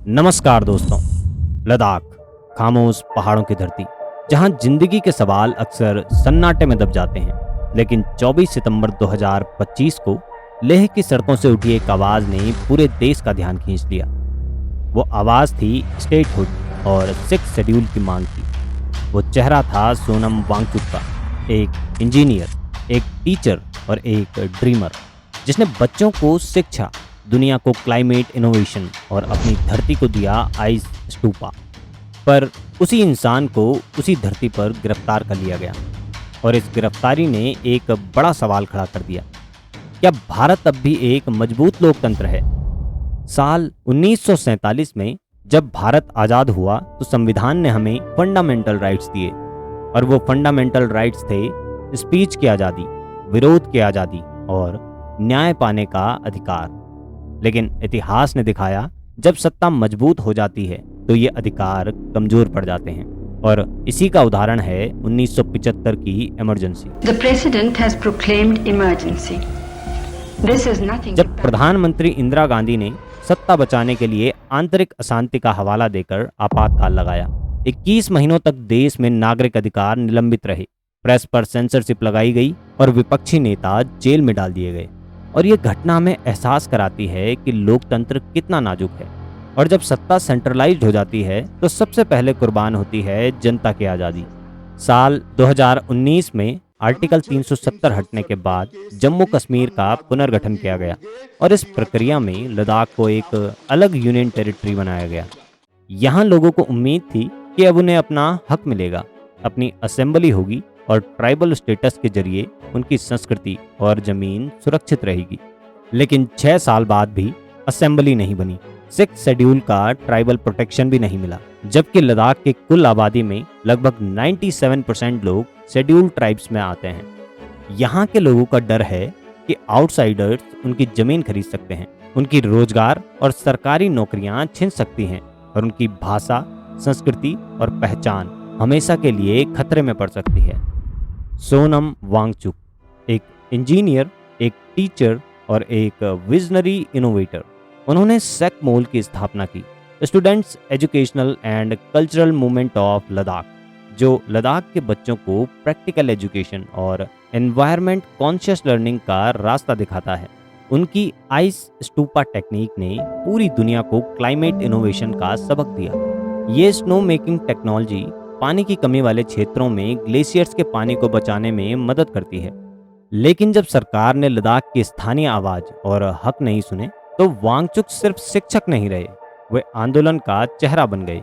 नमस्कार दोस्तों। लद्दाख, खामोश पहाड़ों की धरती, जहां जिंदगी के सवाल अक्सर सन्नाटे में दब जाते हैं। लेकिन 24 सितंबर 2025 को लेह की सड़कों से उठी एक आवाज़ ने पूरे देश का ध्यान खींच लिया। वो आवाज़ थी स्टेटहुड और सिक्स शेड्यूल की मांग की। वो चेहरा था सोनम वांगचुक का, एक इंजीनियर, एक टीचर और एक ड्रीमर, जिसने बच्चों को शिक्षा, दुनिया को क्लाइमेट इनोवेशन और अपनी धरती को दिया आइस स्टूपा। पर उसी इंसान को उसी धरती पर गिरफ्तार कर लिया गया और इस गिरफ्तारी ने एक बड़ा सवाल खड़ा कर दिया। क्या भारत अब भी एक मजबूत लोकतंत्र है? साल 1947 में जब भारत आज़ाद हुआ तो संविधान ने हमें फंडामेंटल राइट्स दिए, और वो फंडामेंटल राइट्स थे स्पीच की आज़ादी, विरोध की आज़ादी और न्याय पाने का अधिकार। लेकिन इतिहास ने दिखाया, जब सत्ता मजबूत हो जाती है तो ये अधिकार कमजोर पड़ जाते हैं, और इसी का उदाहरण है 1975 की इमरजेंसी। जब प्रधानमंत्री इंदिरा गांधी ने सत्ता बचाने के लिए आंतरिक अशांति का हवाला देकर आपातकाल लगाया, 21 महीनों तक देश में नागरिक अधिकार निलंबित रहे, प्रेस पर सेंसरशिप लगाई गई और विपक्षी नेता जेल में डाल दिए गए। और ये घटना हमें एहसास कराती है कि लोकतंत्र कितना नाजुक है, और जब सत्ता सेंट्रलाइज्ड हो जाती है तो सबसे पहले कुर्बान होती है जनता की आज़ादी। साल 2019 में आर्टिकल 370 हटने के बाद जम्मू कश्मीर का पुनर्गठन किया गया, और इस प्रक्रिया में लद्दाख को एक अलग यूनियन टेरिटरी बनाया गया। यहाँ लोगों को उम्मीद थी कि अब उन्हें अपना हक मिलेगा, अपनी असेंबली होगी और ट्राइबल स्टेटस के जरिए उनकी संस्कृति और जमीन सुरक्षित रहेगी। लेकिन 6 साल बाद भी असेंबली नहीं बनी, सिक्स शेड्यूल का ट्राइबल प्रोटेक्शन भी नहीं मिला, जबकि लद्दाख की कुल आबादी में लगभग 97% लोग शेड्यूल ट्राइब्स में आते हैं। यहाँ के लोगों का डर है कि आउटसाइडर्स उनकी जमीन खरीद सकते हैं, उनकी रोजगार और सरकारी नौकरियां छीन सकती हैं, और उनकी भाषा, संस्कृति और पहचान हमेशा के लिए खतरे में पड़ सकती है। सोनम वांगचुक एक इंजीनियर, एक टीचर और एक विजनरी इनोवेटर। उन्होंने सेकमोल की स्थापना की, students educational and cultural movement of Ladakh, जो लद्दाख के बच्चों को प्रैक्टिकल एजुकेशन और एनवायरनमेंट कॉन्शियस लर्निंग का रास्ता दिखाता है। उनकी आइस स्टूपा टेक्निक ने पूरी दुनिया को क्लाइमेट इनोवेशन का सबक दिया। ये स्नो मेकिंग टेक्नोलॉजी पानी की कमी वाले क्षेत्रों में ग्लेशियर्स के पानी को बचाने में मदद करती है। लेकिन जब सरकार ने लद्दाख की स्थानीय आवाज और हक नहीं सुने, तो वांगचुक सिर्फ शिक्षक नहीं रहे, वे आंदोलन का चेहरा बन गए।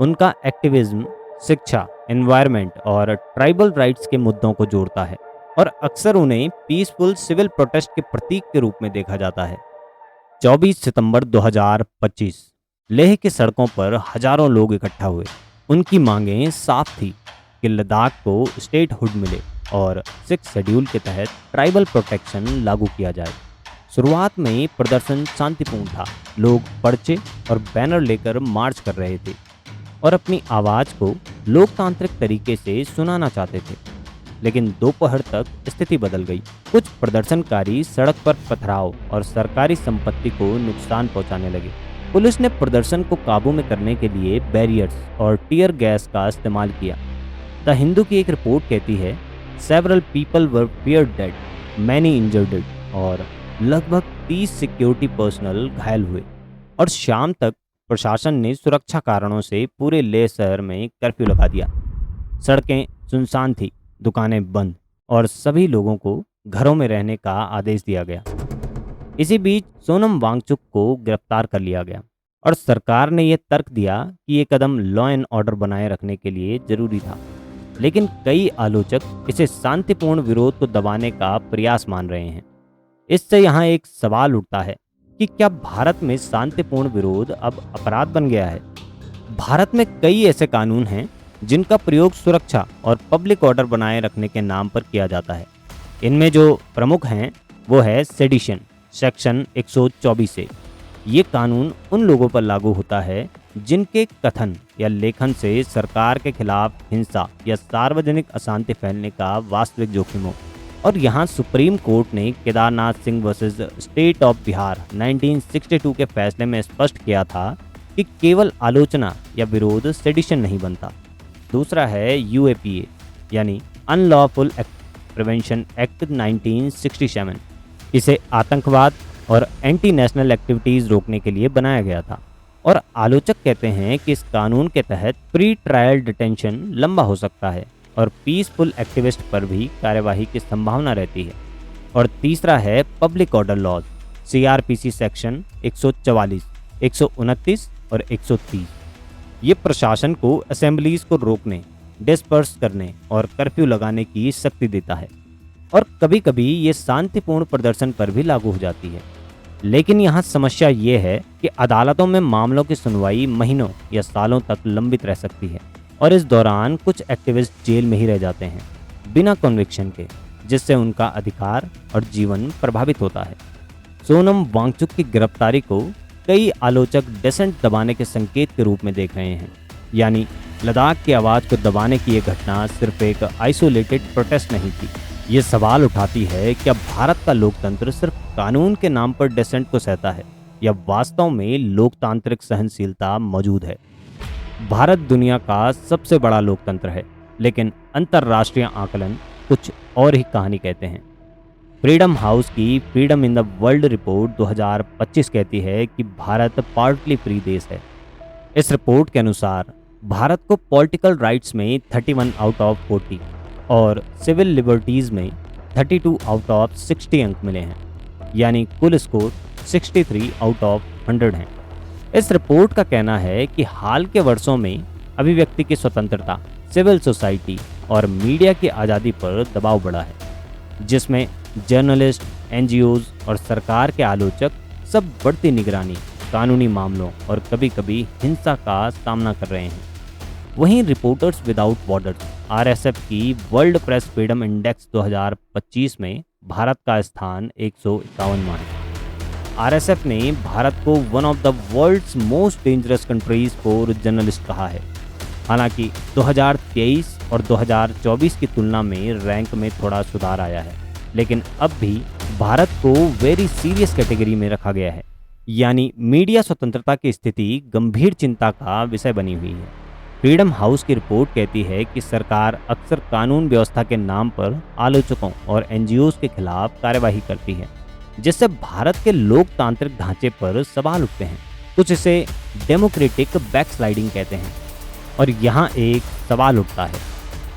उनका एक्टिविज्म शिक्षा, एनवायरनमेंट और ट्राइबल राइट्स के मुद्दों को जोड़ता है, और अक्सर उन्हें पीसफुल सिविल प्रोटेस्ट के प्रतीक के रूप में देखा जाता है। 24 सितंबर 2025 लेह की सड़कों पर हजारों लोग इकट्ठा हुए। उनकी मांगें साफ थी कि लद्दाख को स्टेटहुड मिले और सिक्स शेड्यूल के तहत ट्राइबल प्रोटेक्शन लागू किया जाए। शुरुआत में प्रदर्शन शांतिपूर्ण था, लोग पर्चे और बैनर लेकर मार्च कर रहे थे और अपनी आवाज़ को लोकतांत्रिक तरीके से सुनाना चाहते थे। लेकिन दोपहर तक स्थिति बदल गई। कुछ प्रदर्शनकारी सड़क पर पथराव और सरकारी संपत्ति को नुकसान पहुंचाने लगे। पुलिस ने प्रदर्शन को काबू में करने के लिए बैरियर्स और टीयर गैस का इस्तेमाल किया। द हिंदू की एक रिपोर्ट कहती है, several people were feared dead, many injured, और लगभग 30 सिक्योरिटी पर्सनल घायल हुए। और शाम तक प्रशासन ने सुरक्षा कारणों से पूरे लेह शहर में कर्फ्यू लगा दिया। सड़कें सुनसान थी, दुकानें बंद, और सभी लोगों को घरों में रहने का आदेश दिया गया। इसी बीच सोनम वांगचुक को गिरफ्तार कर लिया गया, और सरकार ने यह तर्क दिया कि ये कदम लॉ एंड ऑर्डर बनाए रखने के लिए जरूरी था। लेकिन कई आलोचक इसे शांतिपूर्ण विरोध को दबाने का प्रयास मान रहे हैं। इससे यहाँ एक सवाल उठता है कि क्या भारत में शांतिपूर्ण विरोध अब अपराध बन गया है? भारत में कई ऐसे कानून हैं जिनका प्रयोग सुरक्षा और पब्लिक ऑर्डर बनाए रखने के नाम पर किया जाता है। इनमें जो प्रमुख हैं वो है सेडिशन सेक्शन 124 से। ये कानून उन लोगों पर लागू होता है जिनके कथन या लेखन से सरकार के खिलाफ हिंसा या सार्वजनिक अशांति फैलने का वास्तविक जोखिम हो। और यहाँ सुप्रीम कोर्ट ने Kedarnath Singh versus state of Bihar 1962 के फैसले में स्पष्ट किया था कि केवल आलोचना या विरोध सेडिशन नहीं बनता। दूसरा है यूएपीए यानी अनलॉफुल प्रिवेंशन एक्ट 1967। इसे आतंकवाद और एंटी नेशनल एक्टिविटीज़ रोकने के लिए बनाया गया था और आलोचक कहते हैं कि इस कानून के तहत प्री ट्रायल डिटेंशन लंबा हो सकता है और पीसफुल एक्टिविस्ट पर भी कार्यवाही की संभावना रहती है। और तीसरा है public order laws, CrPC section 144, 129 और 130। ये प्रशासन को असेंबलीज को रोकने, डिस्पर्स करने और कर्फ्यू लगाने की शक्ति देता है और कभी कभी ये शांतिपूर्ण प्रदर्शन पर भी लागू हो जाती है। लेकिन यहाँ समस्या ये है कि अदालतों में मामलों की सुनवाई महीनों या सालों तक लंबित रह सकती है और इस दौरान कुछ एक्टिविस्ट जेल में ही रह जाते हैं बिना कन्विक्शन के, जिससे उनका अधिकार और जीवन प्रभावित होता है। सोनम वांगचुक की गिरफ्तारी को कई आलोचक डिसेंट दबाने के संकेत के रूप में देख रहे हैं, यानी लद्दाख की आवाज़ को दबाने की यह घटना सिर्फ एक आइसोलेटेड प्रोटेस्ट नहीं थी। ये सवाल उठाती है कि अब भारत का लोकतंत्र सिर्फ कानून के नाम पर डिसेंट को सहता है या वास्तव में लोकतांत्रिक सहनशीलता मौजूद है। भारत दुनिया का सबसे बड़ा लोकतंत्र है, लेकिन अंतर्राष्ट्रीय आकलन कुछ और ही कहानी कहते हैं। फ्रीडम हाउस की freedom in the world report 2025 कहती है कि भारत पार्टली फ्री देश है। इस रिपोर्ट के अनुसार भारत को पॉलिटिकल राइट्स में 31 आउट ऑफ 40 और सिविल लिबर्टीज़ में 32 आउट ऑफ 60 अंक मिले हैं, यानी कुल स्कोर 63 आउट ऑफ 100 हैं। इस रिपोर्ट का कहना है कि हाल के वर्षों में अभिव्यक्ति की स्वतंत्रता, सिविल सोसाइटी और मीडिया की आज़ादी पर दबाव बढ़ा है, जिसमें जर्नलिस्ट, एनजीओज और सरकार के आलोचक सब बढ़ती निगरानी, कानूनी मामलों और कभी कभी हिंसा का सामना कर रहे हैं। वहीं रिपोर्टर्स विदाउट बॉर्डर्स आरएसएफ की वर्ल्ड प्रेस फ्रीडम इंडेक्स 2025 में भारत का स्थान 151वां है। आरएसएफ ने भारत को one of the world's most dangerous countries for journalist कहा है। हालांकि 2023 और 2024 की तुलना में रैंक में थोड़ा सुधार आया है, लेकिन अब भी भारत को वेरी सीरियस कैटेगरी में रखा गया है, यानी मीडिया स्वतंत्रता की स्थिति गंभीर चिंता का विषय बनी हुई है। फ्रीडम हाउस की रिपोर्ट कहती है कि सरकार अक्सर कानून व्यवस्था के नाम पर आलोचकों और एनजीओज के खिलाफ कार्यवाही करती है, जिससे भारत के लोकतांत्रिक ढांचे पर सवाल उठते हैं। कुछ इसे डेमोक्रेटिक बैकस्लाइडिंग कहते हैं। और यहाँ एक सवाल उठता है,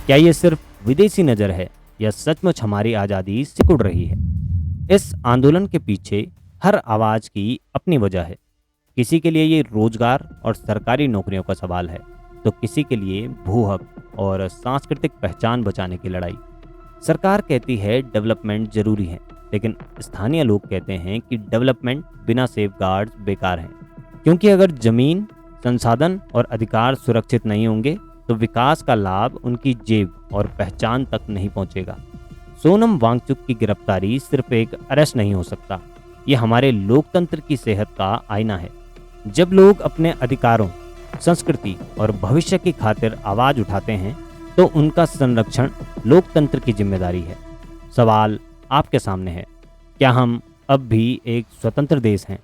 क्या ये सिर्फ विदेशी नज़र है या सचमुच हमारी आज़ादी सिकुड़ रही है? इस आंदोलन के पीछे हर आवाज़ की अपनी वजह है। किसी के लिए ये रोजगार और सरकारी नौकरियों का सवाल है, तो किसी के लिए भू हक और सांस्कृतिक पहचान बचाने की लड़ाई। सरकार कहती है डेवलपमेंट जरूरी है, लेकिन स्थानीय लोग कहते हैं कि डेवलपमेंट बिना सेफगार्ड्स बेकार है, क्योंकि अगर जमीन, संसाधन और अधिकार सुरक्षित नहीं होंगे तो विकास का लाभ उनकी जेब और पहचान तक नहीं पहुंचेगा। सोनम वांगचुक की गिरफ्तारी सिर्फ एक अरेस्ट नहीं हो सकता, ये हमारे लोकतंत्र की सेहत का आईना है। जब लोग अपने अधिकारों, संस्कृति और भविष्य की खातिर आवाज उठाते हैं तो उनका संरक्षण लोकतंत्र की जिम्मेदारी है। सवाल आपके सामने है, क्या हम अब भी एक स्वतंत्र देश हैं?